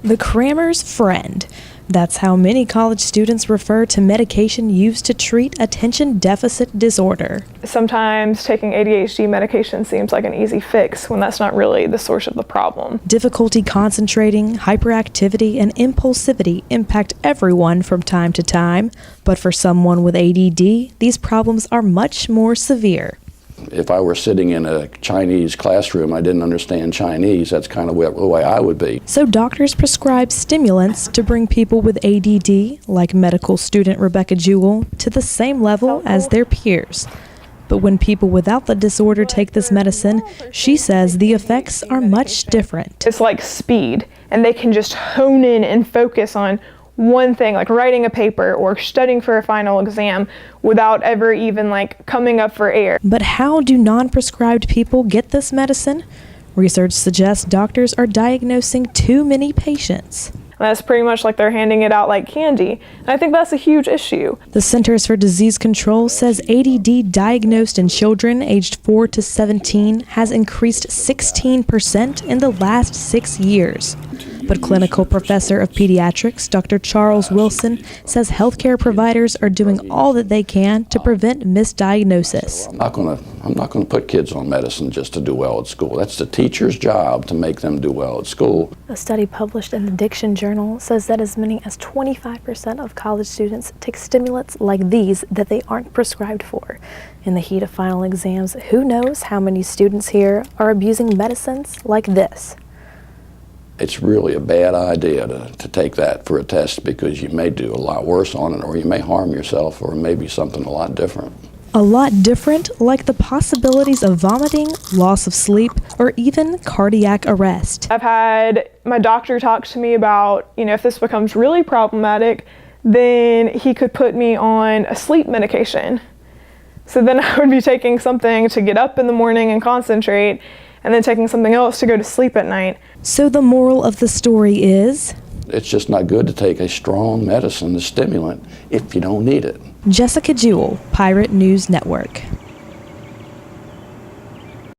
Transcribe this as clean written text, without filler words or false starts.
The crammer's friend. That's how many college students refer to medication used to treat attention deficit disorder. Sometimes taking ADHD medication seems like an easy fix when that's not really the source of the problem. Difficulty concentrating, hyperactivity, and impulsivity impact everyone from time to time, but for someone with ADD, these problems are much more severe. If I were sitting in a Chinese classroom, I didn't understand Chinese, that's kind of the way I would be. So doctors prescribe stimulants to bring people with ADD, like medical student Rebecca Jewell, to the same level as their peers. But when people without the disorder take this medicine, she says the effects are much different. It's like speed, and they can just hone in and focus on one thing, like writing a paper or studying for a final exam without ever even coming up for air. But how do non-prescribed people get this medicine? Research suggests doctors are diagnosing too many patients. That's pretty much like they're handing it out like candy. And I think that's a huge issue. The Centers for Disease Control says ADD diagnosed in children aged 4 to 17 has increased 16% in the last 6 years. But clinical professor of pediatrics, Dr. Charles Wilson, says healthcare providers are doing all that they can to prevent misdiagnosis. I'm not going to put kids on medicine just to do well at school. That's the teacher's job to make them do well at school. A study published in the Diction Journal says that as many as 25% of college students take stimulants like these that they aren't prescribed for. In the heat of final exams, who knows how many students here are abusing medicines like this? It's really a bad idea to take that for a test because you may do a lot worse on it, or you may harm yourself, or maybe something a lot different. A lot different, like the possibilities of vomiting, loss of sleep, or even cardiac arrest. I've had my doctor talk to me about, if this becomes really problematic, then he could put me on a sleep medication. So then I would be taking something to get up in the morning and concentrate, and then taking something else to go to sleep at night. So the moral of the story is? It's just not good to take a strong medicine, a stimulant, if you don't need it. Jessica Jewell, Pirate News Network.